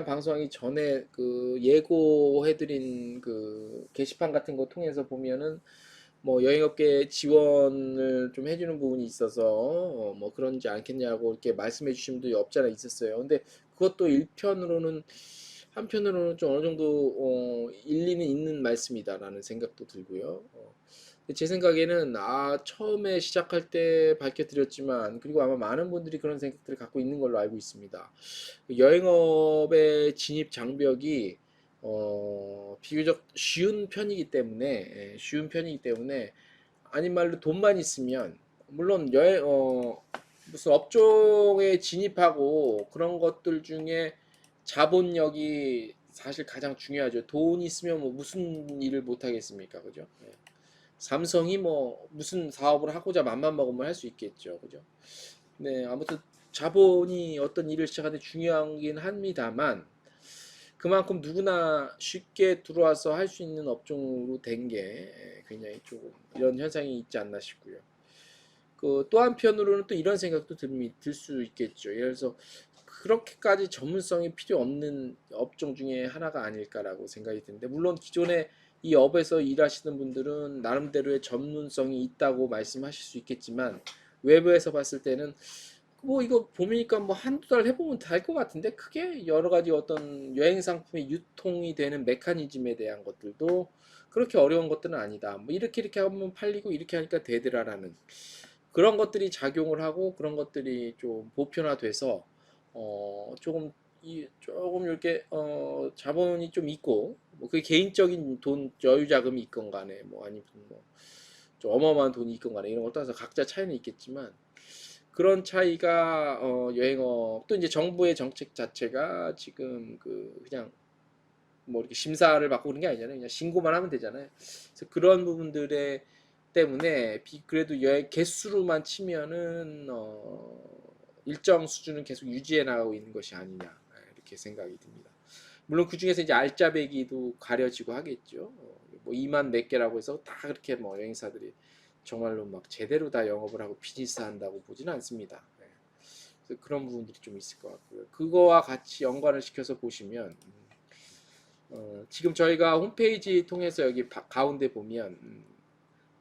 방송하기 전에 그 예고해드린 그 게시판 같은 거 통해서 보면은 뭐 여행업계 지원을 좀 해주는 부분이 있어서 뭐 그런지 않겠냐고 이렇게 말씀해 주신 분들이 없잖아 있었어요. 근데 그것도 한편으로는 좀 어느 정도 일리는 있는 말씀이다라는 생각도 들고요. 제 생각에는 처음에 시작할 때 밝혀드렸지만 그리고 아마 많은 분들이 그런 생각들을 갖고 있는 걸로 알고 있습니다. 여행업의 진입 장벽이 비교적 쉬운 편이기 때문에 아닌 말로 돈만 있으면 물론 무슨 업종에 진입하고 그런 것들 중에 자본력이 사실 가장 중요하죠. 돈 있으면 뭐 무슨 일을 못 하겠습니까, 그죠? 삼성이 뭐 무슨 사업을 하고자 맘만 먹으면 할 수 있겠죠, 그죠? 네, 아무튼 자본이 어떤 일을 시작하는데 중요하긴 합니다만 그만큼 누구나 쉽게 들어와서 할 수 있는 업종으로 된 게 굉장히 조금 이런 현상이 있지 않나 싶고요. 그 또 한편으로는 또 이런 생각도 들 수 있겠죠. 예를 들어서 그렇게까지 전문성이 필요 없는 업종 중에 하나가 아닐까라고 생각이 드는데 물론 기존에 이 업에서 일하시는 분들은 나름대로의 전문성이 있다고 말씀하실 수 있겠지만 외부에서 봤을 때는 뭐 이거 보니까 뭐 한두 달 해보면 다 할 것 같은데 크게 여러 가지 어떤 여행 상품의 유통이 되는 메커니즘에 대한 것들도 그렇게 어려운 것들은 아니다. 뭐 이렇게 하면 팔리고 이렇게 하니까 되더라라는 그런 것들이 작용을 하고 그런 것들이 좀 보편화돼서 조금 조금 이렇게 자본이 좀 있고 뭐 그 개인적인 돈 여유 자금이 있건 간에 뭐 아니면 뭐좀 어마어마한 돈이 있건 간에 이런 것도 따라서 각자 차이는 있겠지만 그런 차이가 여행업 또 이제 정부의 정책 자체가 지금 그 그냥 뭐 이렇게 심사를 받고 그런 게 아니잖아요. 그냥 신고만 하면 되잖아요. 그래서 그런 부분들에 때문에 그래도 여행 개수로만 치면은 일정 수준은 계속 유지해 나가고 있는 것이 아니냐 이렇게 생각이 듭니다. 물론 그 중에서 이제 알짜배기도 가려지고 하겠죠. 뭐 2만 몇 개라고 해서 다 그렇게 뭐 여행사들이 정말로 막 제대로 다 영업을 하고 비즈니스 한다고 보지는 않습니다. 그래서 그런 부분들이 좀 있을 것 같고요. 그거와 같이 연관을 시켜서 보시면 지금 저희가 홈페이지 통해서 여기 가운데 보면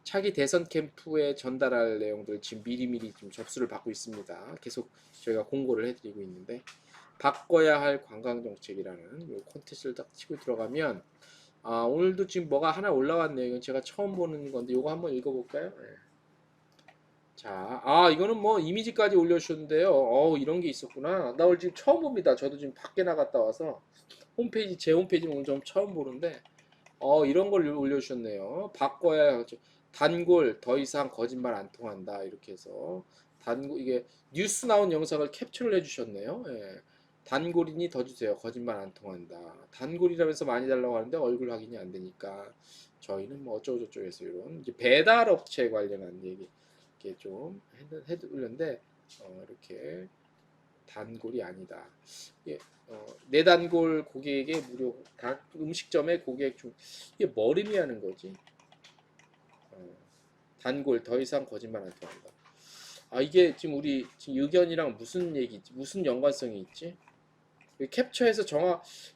차기 대선 캠프에 전달할 내용들 지금 미리미리 좀 접수를 받고 있습니다. 계속 저희가 공고를 해드리고 있는데 바꿔야 할 관광정책이라는 이 콘텐츠를 딱 치고 들어가면 오늘도 지금 뭐가 하나 올라왔네요. 이건 제가 처음 보는 건데 이거 한번 읽어볼까요? 네. 자, 이거는 뭐 이미지까지 올려주셨는데요. 이런 게 있었구나. 나 오늘 지금 처음 봅니다. 저도 지금 밖에 나갔다 와서 제 홈페이지는 오늘 좀 처음 보는데 이런 걸 올려주셨네요. 바꿔야 하죠. 단골 더 이상 거짓말 안 통한다 이렇게 해서 단골 이게 뉴스 나온 영상을 캡처를 해주셨네요. 예. 단골이니 더 주세요. 거짓말 안 통한다. 단골이라면서 많이 달라고 하는데 얼굴 확인이 안 되니까 저희는 뭐 어쩌고 저쩌고 해서 이런 이제 배달 업체 관련한 얘기 이렇게 좀 해드렸는데 이렇게 단골이 아니다. 예, 내단골 고객에게 무료 음식점의 고객 중 이게 뭘 의미하는 거지? 단골 더 이상 거짓말 안 통한다. 이게 지금 우리 지금 의견이랑 무슨 얘기지? 무슨 연관성이 있지? 캡처해서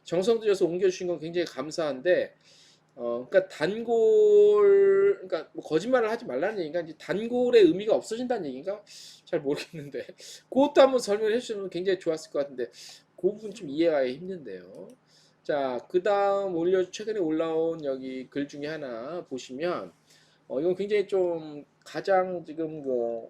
정성 들여서 옮겨주신 건 굉장히 감사한데 그러니까 그러니까 뭐 거짓말을 하지 말라는 얘기인가? 이제 단골의 의미가 없어진다는 얘기인가? 잘 모르겠는데, 그것도 한번 설명해 주시면 굉장히 좋았을 것 같은데, 그 부분 좀 이해하기 힘든데요. 자, 그 다음 최근에 올라온 여기 글 중에 하나 보시면, 이건 굉장히 좀 가장 지금 그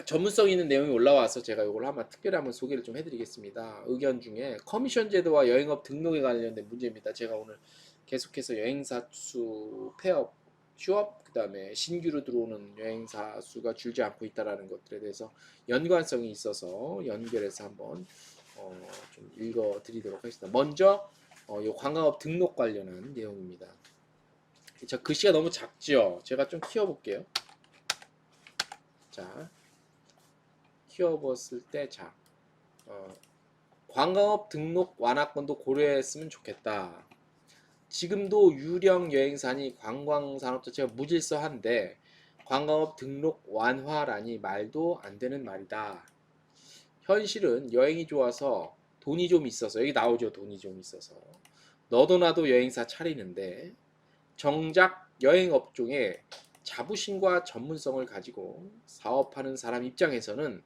전문성 있는 내용이 올라와서 제가 이걸 특별히 한번 소개를 좀 해드리겠습니다. 의견 중에 커미션 제도와 여행업 등록에 관련된 문제입니다. 제가 오늘 계속해서 여행사 수 폐업, 휴업, 그 다음에 신규로 들어오는 여행사 수가 줄지 않고 있다는 것들에 대해서 연관성이 있어서 연결해서 한번 좀 읽어드리도록 하겠습니다. 먼저 이 관광업 등록 관련한 내용입니다. 저 글씨가 너무 작죠? 제가 좀 키워볼게요. 자, 키워봤을 때 관광업 등록 완화권도 고려했으면 좋겠다. 지금도 유령 여행사니 관광산업 자체가 무질서한데 관광업 등록 완화라니 말도 안 되는 말이다. 현실은 여행이 좋아서 돈이 좀 있어서 여기 나오죠. 돈이 좀 있어서 너도 나도 여행사 차리는데 정작 여행업종에 자부심과 전문성을 가지고 사업하는 사람 입장에서는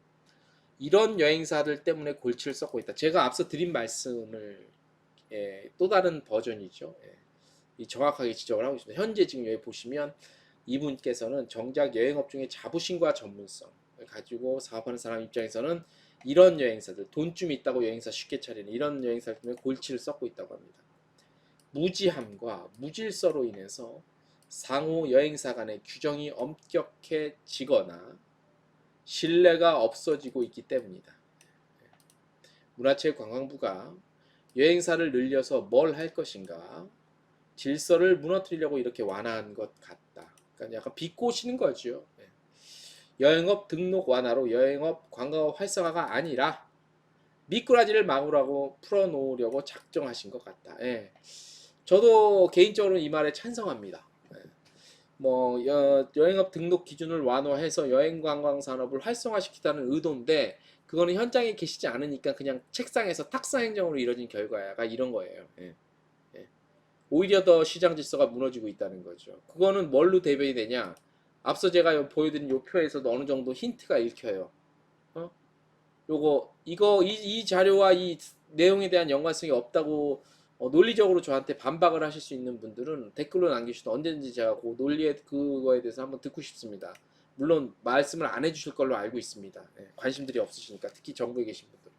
이런 여행사들 때문에 골치를 썩고 있다. 제가 앞서 드린 말씀을 또 다른 버전이죠. 정확하게 지적을 하고 있습니다. 현재 지금 여기 보시면 이분께서는 정작 여행업종의 자부심과 전문성을 가지고 사업하는 사람 입장에서는 이런 여행사들, 돈 좀 있다고 여행사 쉽게 차리는 이런 여행사들 때문에 골치를 썩고 있다고 합니다. 무지함과 무질서로 인해서 상호 여행사 간의 규정이 엄격해지거나 신뢰가 없어지고 있기 때문이다. 문화체육관광부가 여행사를 늘려서 뭘 할 것인가? 질서를 무너뜨리려고 이렇게 완화한 것 같다. 그러니까 약간 비꼬시는 거죠. 여행업 등록 완화로 여행업 관광업 활성화가 아니라 미꾸라지를 막으라고 풀어놓으려고 작정하신 것 같다. 저도 개인적으로 이 말에 찬성합니다. 뭐 여행업 등록 기준을 완화해서 여행관광 산업을 활성화시키다는 의도인데 그거는 현장에 계시지 않으니까 그냥 책상에서 탁상 행정으로 이뤄진 결과가 이런 거예요. 오히려 더 시장 질서가 무너지고 있다는 거죠. 그거는 뭘로 대변이 되냐? 앞서 제가 보여드린 요 표에서도 어느 정도 힌트가 읽혀요. 이 자료와 이 내용에 대한 연관성이 없다고 논리적으로 저한테 반박을 하실 수 있는 분들은 댓글로 남기시면 언제든지 제가 그 논리에 그거에 대해서 한번 듣고 싶습니다. 물론 말씀을 안 해주실 걸로 알고 있습니다. 예, 관심들이 없으시니까 특히 정부에 계신 분들.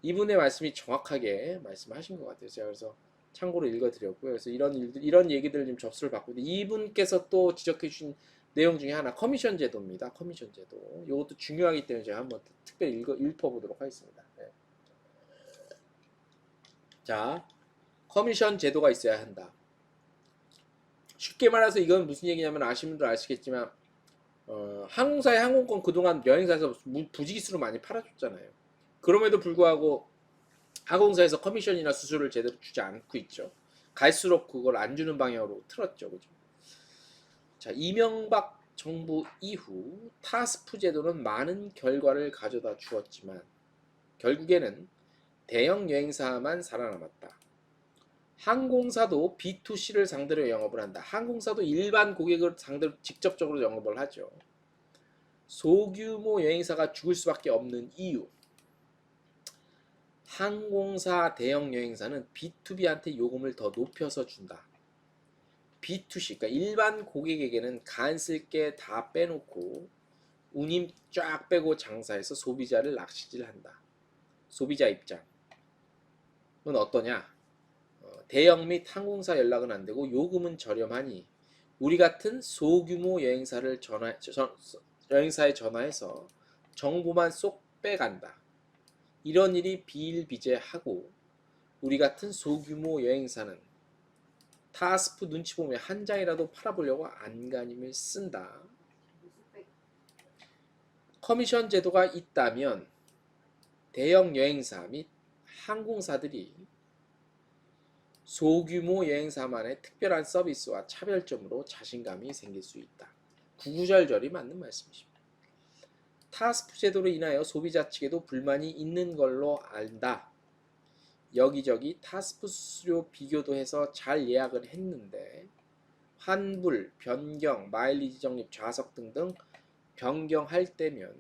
이분의 말씀이 정확하게 말씀하신 것 같아요. 제가 그래서 참고로 읽어드렸고요. 그래서 이런 얘기들 좀 접수를 받고 있는데 이분께서 또 지적해 주신 내용 중에 하나 커미션 제도입니다. 커미션 제도. 이것도 중요하기 때문에 제가 한번 특별히 읽어보도록 하겠습니다. 네. 자, 커미션 제도가 있어야 한다. 쉽게 말해서 이건 무슨 얘기냐면 아시는 분들 아시겠지만 항공사의 항공권 그동안 여행사에서 부지기수로 많이 팔아줬잖아요. 그럼에도 불구하고 항공사에서 커미션이나 수수료를 제대로 주지 않고 있죠. 갈수록 그걸 안 주는 방향으로 틀었죠. 그죠? 자, 이명박 정부 이후 타스프 제도는 많은 결과를 가져다 주었지만 결국에는 대형 여행사만 살아남았다. 항공사도 B2C를 상대로 영업을 한다. 항공사도 일반 고객을 상대로 직접적으로 영업을 하죠. 소규모 여행사가 죽을 수밖에 없는 이유. 항공사 대형 여행사는 B2B한테 요금을 더 높여서 준다. B2C, 그러니까 일반 고객에게는 간쓸게 다 빼놓고 운임 쫙 빼고 장사해서 소비자를 낚시질한다. 소비자 입장은 어떠냐? 대형 및 항공사 연락은 안 되고 요금은 저렴하니 우리 같은 소규모 여행사에 전화해서 정보만 쏙 빼간다. 이런 일이 비일비재하고 우리 같은 소규모 여행사는 타스프 눈치 보며 한 장이라도 팔아보려고 안간힘을 쓴다. 커미션 제도가 있다면 대형 여행사 및 항공사들이 소규모 여행사만의 특별한 서비스와 차별점으로 자신감이 생길 수 있다. 구구절절이 맞는 말씀이십니다. 타스프 제도로 인하여 소비자 측에도 불만이 있는 걸로 안다. 여기저기 타스프 수수료 비교도 해서 잘 예약을 했는데 환불, 변경, 마일리지 적립, 좌석 등등 변경할 때면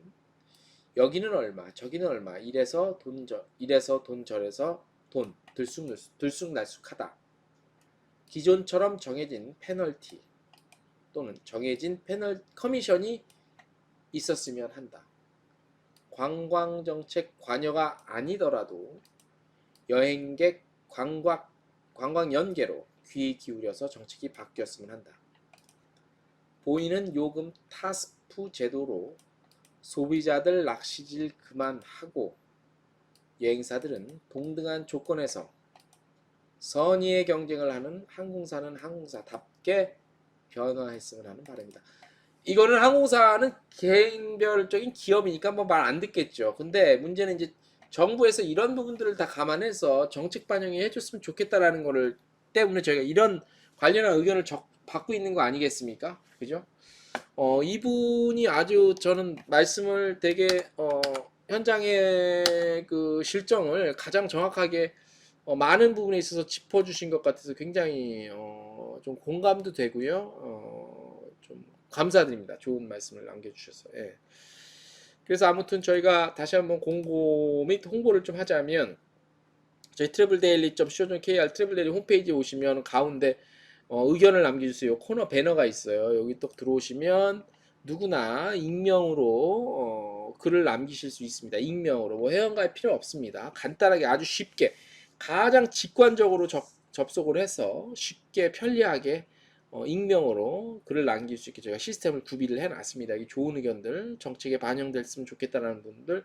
여기는 얼마, 저기는 얼마, 이래서 돈 저래서 돈 들쑥날쑥하다. 기존처럼 정해진 페널티 또는 정해진 커미션이 있었으면 한다. 관광정책 관여가 아니더라도 여행객 관광 연계로 귀 기울여서 정책이 바뀌었으면 한다. 보이는 요금 타스프 제도로 소비자들 낚시질 그만하고 여행사들은 동등한 조건에서 선의의 경쟁을 하는 항공사는 항공사답게 변화했으면 하는 바람입니다. 이거는 항공사는 개인별적인 기업이니까 뭐 말 안 듣겠죠. 근데 문제는 이제 정부에서 이런 부분들을 다 감안해서 정책 반영해 해줬으면 좋겠다라는 거를 때문에 저희가 이런 관련한 의견을 받고 있는 거 아니겠습니까? 그죠? 이분이 아주 저는 말씀을 되게 현장의 그 실정을 가장 정확하게 많은 부분에 있어서 짚어주신 것 같아서 굉장히 좀 공감도 되고요. 좀 감사드립니다. 좋은 말씀을 남겨주셔서. 예. 그래서 아무튼 저희가 다시 한번 공고 및 홍보를 좀 하자면 저희 traveldaily.co.kr 트래블데일리 홈페이지에 오시면 가운데 의견을 남겨주세요. 코너 배너가 있어요. 여기 또 들어오시면 누구나 익명으로 글을 남기실 수 있습니다. 익명으로 뭐 회원가입 필요 없습니다. 간단하게 아주 쉽게 가장 직관적으로 접속을 해서 쉽게 편리하게 익명으로 글을 남길 수 있게 저희가 시스템을 구비를 해놨습니다. 이 좋은 의견들 정책에 반영됐으면 좋겠다라는 분들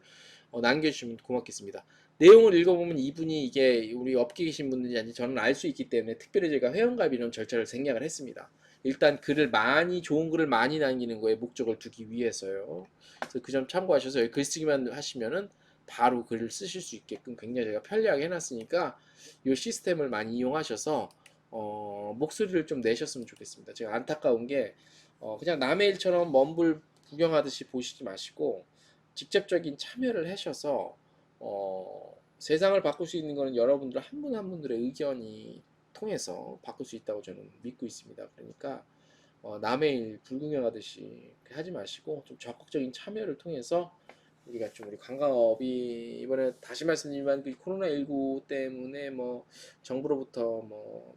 남겨주시면 고맙겠습니다. 내용을 읽어보면 이분이 이게 우리 업계에 계신 분들이 아닌지 저는 알 수 있기 때문에 특별히 제가 회원가입 이런 절차를 생략을 했습니다. 일단 좋은 글을 많이 남기는 거에 목적을 두기 위해서요. 그래서 그 점 참고하셔서 글쓰기만 하시면은 바로 글을 쓰실 수 있게끔 굉장히 제가 편리하게 해놨으니까 이 시스템을 많이 이용하셔서 목소리를 좀 내셨으면 좋겠습니다. 제가 안타까운 게 그냥 남의 일처럼 먼 불 구경하듯이 보시지 마시고 직접적인 참여를 하셔서 세상을 바꿀 수 있는 것은 여러분들 한 분 한 분들의 의견이 통해서 바꿀 수 있다고 저는 믿고 있습니다. 그러니까 남의 일 불구경하듯이 하지 마시고 좀 적극적인 참여를 통해서 우리가 좀 우리 관광업이 이번에 다시 말씀드리지만 그 코로나19 때문에 뭐 정부로부터 뭐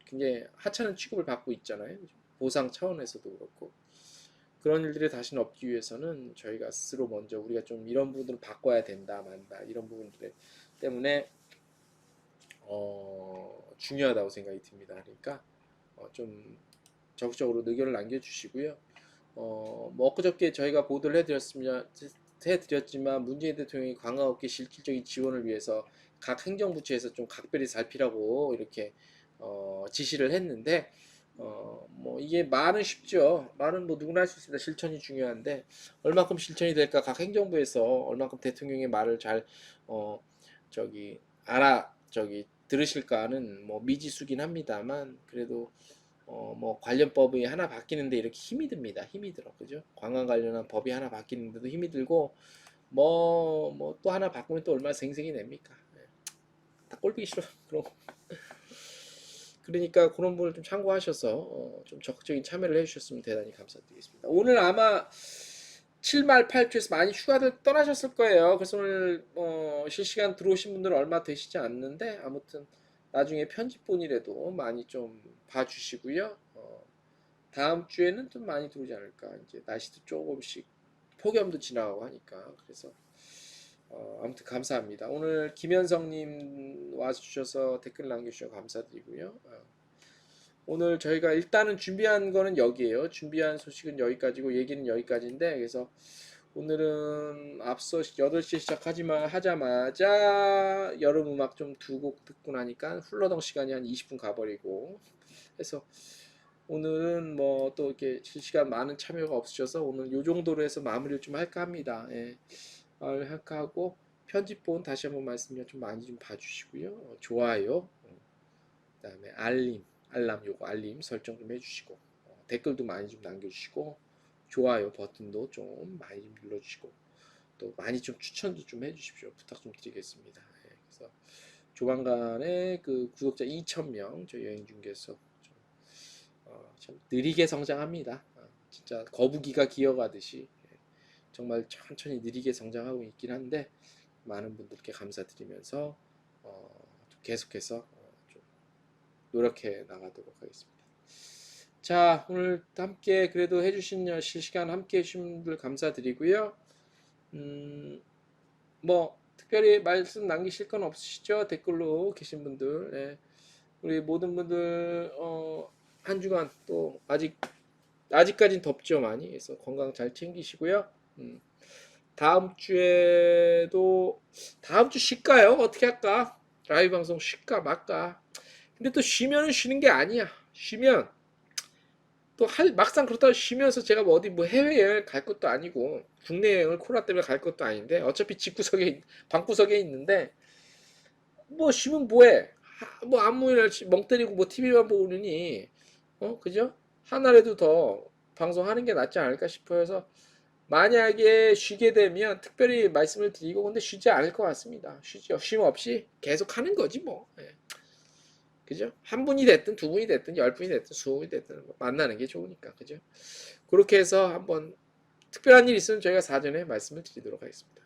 굉장히 하찮은 취급을 받고 있잖아요. 보상 차원에서도 그렇고 그런 일들이 다시는 없기 위해서는 저희가 스스로 먼저 우리가 좀 이런 부분들을 바꿔야 된다 만다 이런 부분들 때문에 중요하다고 생각이 듭니다. 그러니까 좀 적극적으로 의견을 남겨주시고요. 뭐 엊그저께 저희가 보도를 해드렸지만 문재인 대통령이 관광업계 실질적인 지원을 위해서 각 행정부처에서 좀 각별히 살피라고 이렇게 지시를 했는데 뭐 이게 말은 쉽죠. 말은 뭐 누구나 할 수 있습니다. 실천이 중요한데 얼마큼 실천이 될까 각 행정부에서 얼마큼 대통령의 말을 잘 저기 들으실까는 뭐 미지수긴 합니다만 그래도 뭐 관련법이 하나 바뀌는데 이렇게 힘이 듭니다. 힘이 들어. 그죠? 관광 관련한 법이 하나 바뀌는데도 힘이 들고 뭐 또 하나 바꾸면 또 얼마나 생색이 냅니까? 예. 다 꼴보기 싫어. 그런 거. 그러니까 그런 부분을 좀 참고하셔서 좀 적극적인 참여를 해주셨으면 대단히 감사드리겠습니다. 오늘 아마 7말 8주에서 많이 휴가들 떠나셨을 거예요. 그래서 오늘 실시간 들어오신 분들은 얼마 되시지 않는데 아무튼 나중에 편집본이라도 많이 좀 봐주시고요. 다음 주에는 좀 많이 들어오지 않을까. 이제 날씨도 조금씩 폭염도 지나가고 하니까 그래서 아무튼 감사합니다. 오늘 김현성님 와주셔서 댓글 남겨주셔서 감사드리고요. 오늘 저희가 일단은 준비한 거는 여기에요. 준비한 소식은 여기까지고 얘기는 여기까지인데 그래서 오늘은 앞서 8시에 하자마자 여름 음악 좀 2곡 듣고 나니까 훌러덩 시간이 한 20분 가버리고 해서 오늘은 뭐 또 이렇게 실시간 많은 참여가 없으셔서 오늘 요 정도로 해서 마무리를 좀 할까 합니다. 예. 할까 하고 편집본 다시 한번 말씀드리면 좀 많이 좀 봐주시고요. 좋아요, 그다음에 알람 요거 알림 설정 좀 해주시고 댓글도 많이 좀 남겨주시고 좋아요 버튼도 좀 많이 좀 눌러주시고 또 많이 좀 추천도 좀 해주십시오. 부탁 좀 드리겠습니다. 예, 그래서 조만간에 그 구독자 2,000명 저희 여행중개소 참 느리게 성장합니다. 진짜 거북이가 기어가듯이 정말 천천히 느리게 성장하고 있긴 한데 많은 분들께 감사드리면서 계속해서 좀 노력해 나가도록 하겠습니다. 자, 오늘 함께 그래도 해주신 실시간 함께 해주신 분들 감사드리고요. 뭐 특별히 말씀 남기실 건 없으시죠? 댓글로 계신 분들, 예. 우리 모든 분들 한 주간 또 아직까진 덥죠 많이. 그래서 건강 잘 챙기시고요. 다음 주 쉴까요? 어떻게 할까? 라이브 방송 쉴까 말까? 근데 또 쉬면은 쉬는 게 아니야. 쉬면 또 막상 그렇다고 쉬면서 제가 뭐 어디 뭐 해외여행 갈 것도 아니고 국내 여행을 코로나 때문에 갈 것도 아닌데 어차피 집구석에 방구석에 있는데 뭐 쉬면 뭐해? 뭐 아무 일 없이 멍 때리고 뭐 TV만 보느니 그죠? 하나라도 더 방송하는 게 낫지 않을까 싶어서 만약에 쉬게 되면 특별히 말씀을 드리고 근데 쉬지 않을 것 같습니다. 쉼 없이 계속 하는 거지 뭐. 예. 그죠? 한 분이 됐든 두 분이 됐든 10분이 됐든 20분이 됐든 만나는 게 좋으니까 그죠? 그렇게 해서 한번 특별한 일 있으면 저희가 사전에 말씀을 드리도록 하겠습니다.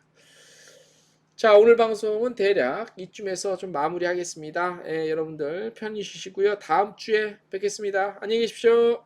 자, 오늘 방송은 대략 이쯤에서 좀 마무리하겠습니다. 예, 여러분들 편히 쉬시고요. 다음 주에 뵙겠습니다. 안녕히 계십시오.